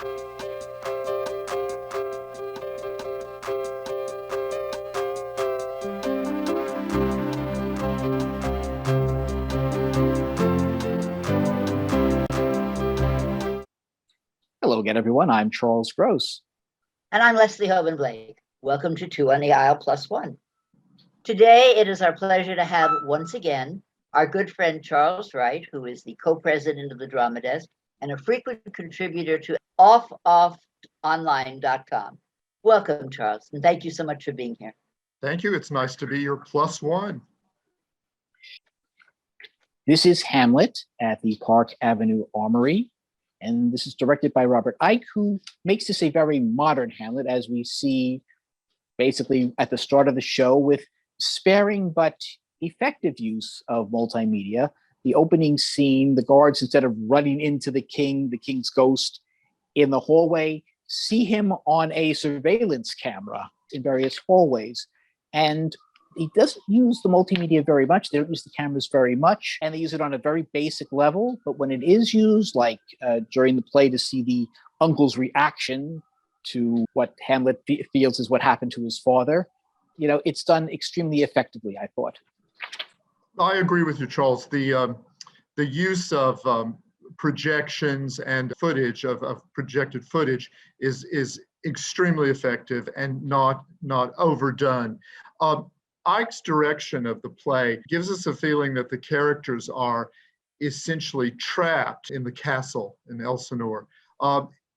Hello again, everyone. I'm Charles Gross. And I'm Leslie Hoban Blake. Welcome to Two on the Aisle Plus One. Today, it is our pleasure to have, once again, our good friend Charles Wright, who is the co-president of the Drama Desk and a frequent contributor to offoffonline.com. Welcome, Charles, and thank you so much for being here. Thank you. It's nice to be your plus one. This is Hamlet at the Park Avenue Armory, and this is directed by Robert Icke, who makes this a very modern Hamlet, as we see basically at the start of the show, with sparing but effective use of multimedia. The opening scene, the guards, instead of running into the king's ghost in the hallway, see him on a surveillance camera in various hallways. And he doesn't use the multimedia very much. They don't use the cameras very much, and they use it on a very basic level. But when it is used, like during the play, to see the uncle's reaction to what Hamlet feels is what happened to his father, it's done extremely effectively, I thought. I agree with you, Charles. The use of projections and footage of projected footage is extremely effective and not overdone. Icke's direction of the play gives us a feeling that the characters are essentially trapped in the castle in Elsinore.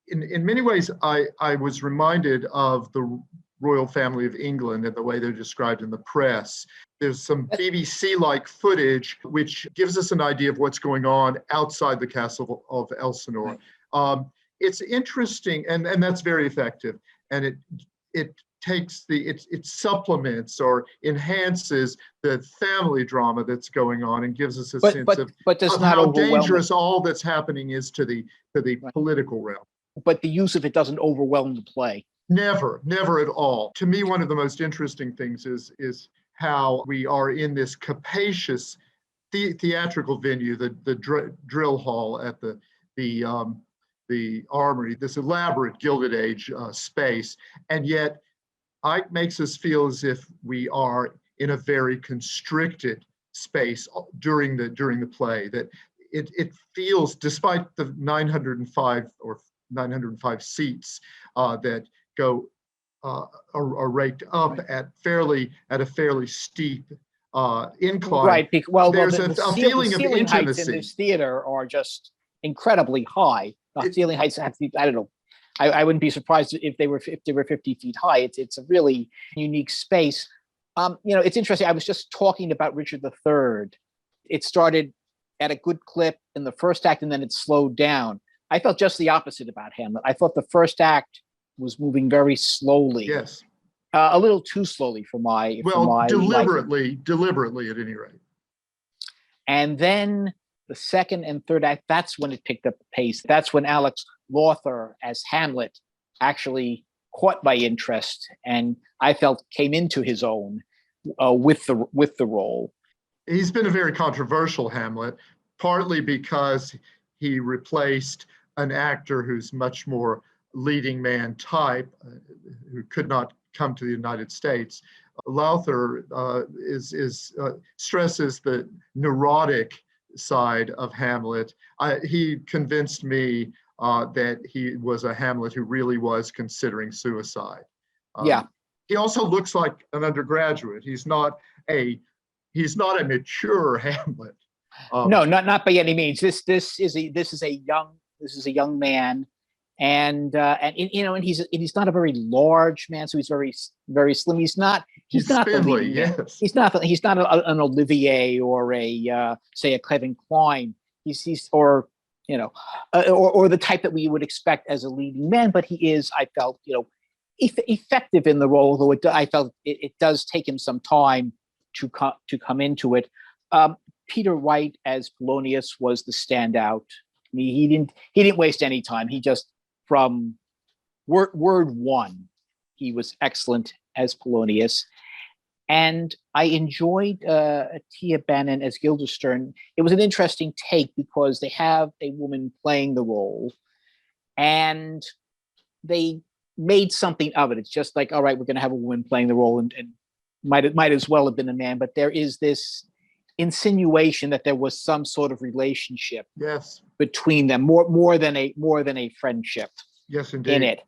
In many ways, I was reminded of the royal family of England and the way they're described in the press. There's some BBC-like footage which gives us an idea of what's going on outside the castle of Elsinore. It's interesting, and that's very effective, and it takes it supplements or enhances the family drama that's going on and gives us a sense of how dangerous all that's happening is to the political realm. But the use of it doesn't overwhelm the play. Never at all. To me, one of the most interesting things is how we are in this capacious theatrical venue, the drill hall at the Armory, this elaborate Gilded Age space, and yet Icke makes us feel as if we are in a very constricted space during the play. That it feels, despite the 905 seats that go are raked up at a fairly steep incline. Right. There's a feeling of ceiling heights intimacy. in this theater are just incredibly high. Ceiling heights have to be, I don't know. I wouldn't be surprised if they were 50 feet high. It's a really unique space. It's interesting. I was just talking about Richard III. It started at a good clip in the first act, and then it slowed down. I felt just the opposite about Hamlet. I thought the first act was moving very slowly. Yes. A little too slowly for my deliberately at any rate. And then the second and third act, that's when it picked up the pace. That's when Alex Lawther as Hamlet actually caught my interest, and I felt came into his own with the role. He's been a very controversial Hamlet, partly because he replaced an actor who's much more leading man type, who could not come to the United States. Lawther stresses the neurotic side of Hamlet. He convinced me that he was a Hamlet who really was considering suicide. He also looks like an undergraduate. He's not a mature Hamlet. No, not by any means. This is a young man, and he's not a very large man, so he's very, very slim. He's not spindly, yes. He's not an Olivier or say a Kevin Kline. He's or the type that we would expect as a leading man, but he is, I felt, effective in the role, although I felt it does take him some time to come into it. Peter Wright as Polonius was the standout. I mean, he didn't waste any time. He just, from word one, he was excellent as Polonius. And I enjoyed Tia Bannon as Guildenstern. It was an interesting take because they have a woman playing the role. and they made something of it. It's just like, all right, we're going to have a woman playing the role, and might as well have been a man. But there is this insinuation that there was some sort of relationship between them, more than a friendship. Yes, indeed. In it,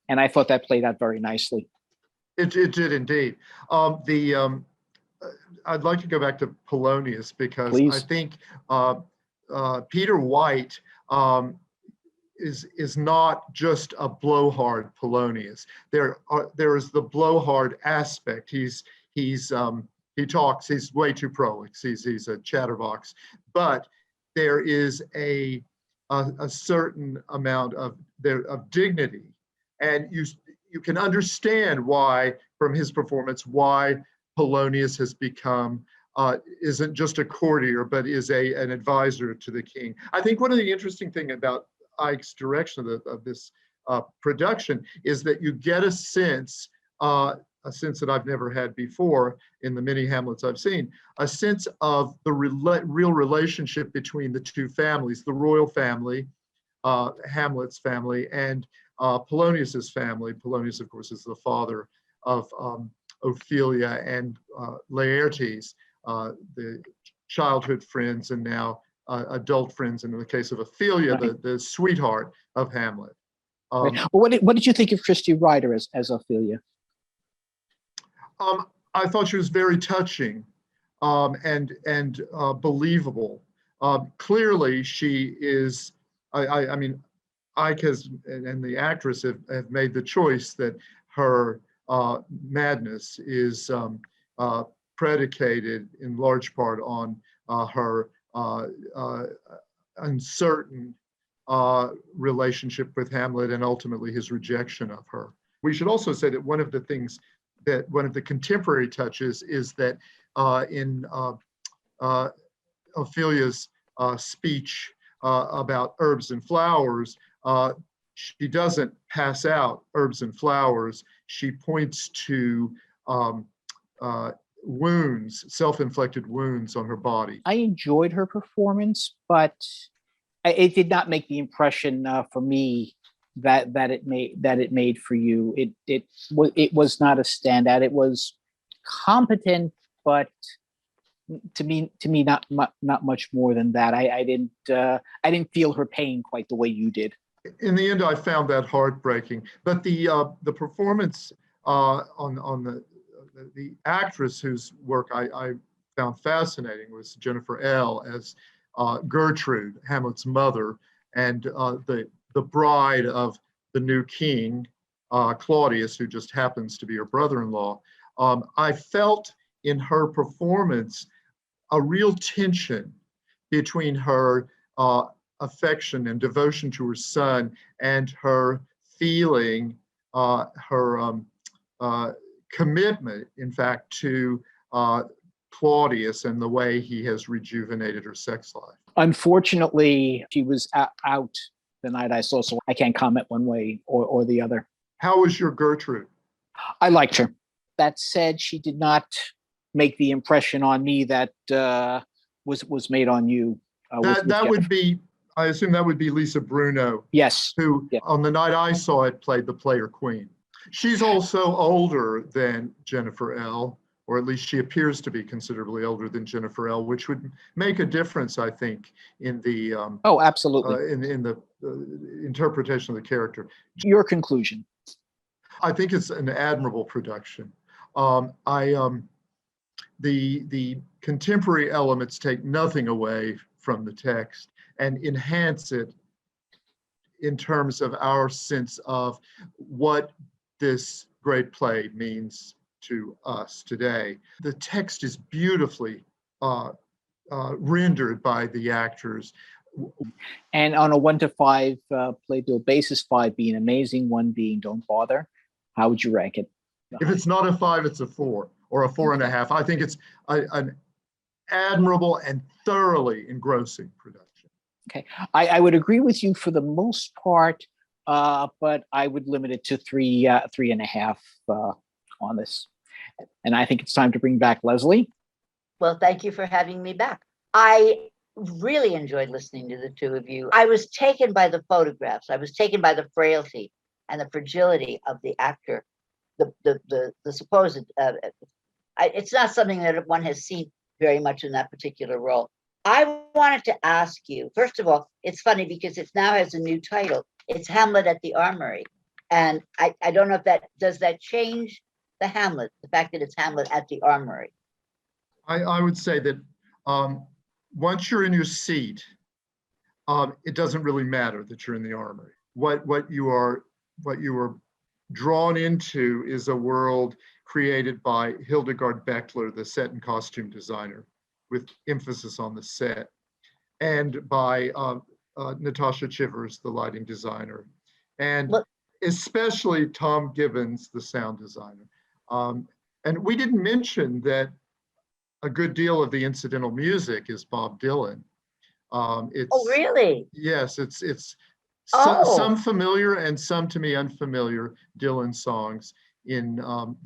and I thought that played out very nicely. It did indeed. I'd like to go back to Polonius because Please. I think Peter White is not just a blowhard Polonius. There is the blowhard aspect. He talks. He's way too prolix. He's a chatterbox, but there is a certain amount of dignity, and you can understand why from his performance why Polonius has become isn't just a courtier, but is an advisor to the king. I think one of the interesting things about Ike's direction of this production is that you get a sense that I've never had before in the many Hamlets I've seen, a sense of the real relationship between the two families, the royal family, Hamlet's family, and Polonius's family. Polonius, of course, is the father of Ophelia and Laertes, the childhood friends and now adult friends, and in the case of Ophelia, the sweetheart of Hamlet. Well, what did you think of Christy Ryder as Ophelia? I thought she was very touching and believable. Clearly, she is. I mean, Ike has and the actress have made the choice that her madness is predicated in large part on her uncertain relationship with Hamlet and ultimately his rejection of her. We should also say that one of the contemporary touches is that in Ophelia's speech about herbs and flowers, she doesn't pass out herbs and flowers. She points to wounds, self-inflicted wounds on her body. I enjoyed her performance, but it did not make the impression for me that it made for you. It was not a standout. It was competent, but to me not much more than that. I didn't feel her pain quite the way you did. In the end, I found that heartbreaking. But the performance on the actress whose work I found fascinating was Jennifer L. as Gertrude, Hamlet's mother, and the bride of the new king, Claudius, who just happens to be her brother-in-law. I felt in her performance a real tension between her affection and devotion to her son and her feeling, her commitment, in fact, to Claudius and the way he has rejuvenated her sex life. Unfortunately, she was out the night I saw, so I can't comment one way or the other. How was your Gertrude? I liked her. That said, she did not make the impression on me that was made on you. That would be, I assume that would be Lisa Bruno. Yes. Who, on the night I saw it, played the player queen. She's also older than Jennifer L., or at least she appears to be considerably older than Jennifer L., which would make a difference, I think, in the absolutely in the interpretation of the character. Your conclusion? I think it's an admirable production. The contemporary elements take nothing away from the text and enhance it in terms of our sense of what this great play means to us today. The text is beautifully rendered by the actors. And on a 1 to 5 playbill basis, 5 being amazing, 1 being don't bother, how would you rank it? If it's not a 5, it's a 4 or a 4.5. I think it's an admirable and thoroughly engrossing production. Okay, I would agree with you for the most part, but I would limit it to 3.5 on this. And I think it's time to bring back Leslie. Well, thank you for having me back. I really enjoyed listening to the two of you. I was taken by the photographs. I was taken by the frailty and the fragility of the actor, the supposed. It's not something that one has seen very much in that particular role. I wanted to ask you, first of all, it's funny because it now has a new title. It's Hamlet at the Armory. And I don't know if does that change the Hamlet, the fact that it's Hamlet at the Armory? I would say that once you're in your seat, it doesn't really matter that you're in the Armory. What you are drawn into is a world created by Hildegard Beckler, the set and costume designer, with emphasis on the set, and by Natasha Chivers, the lighting designer, and especially Tom Gibbons, the sound designer. And we didn't mention that a good deal of the incidental music is Bob Dylan. Oh, really? Yes, it's some familiar and some to me unfamiliar Dylan songs in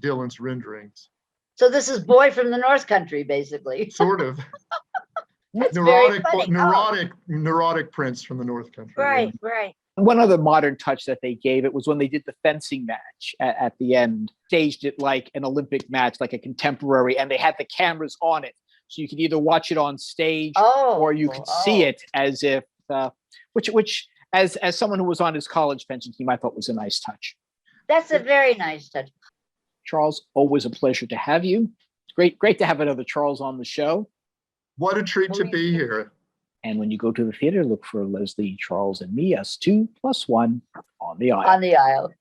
Dylan's renderings. So this is Boy from the North Country, basically. Sort of. Neurotic prince from the North Country. Right. One other modern touch that they gave it was when they did the fencing match at the end, staged it like an Olympic match, like a contemporary, and they had the cameras on it. So you could either watch it on stage or you could see it as if, which as someone who was on his college fencing team, I thought was a nice touch. That's a very nice touch. Charles, always a pleasure to have you. Great to have another Charles on the show. What a treat to be here. And when you go to the theater, look for Leslie, Charles, and me, us 2+1 on the aisle. On the aisle.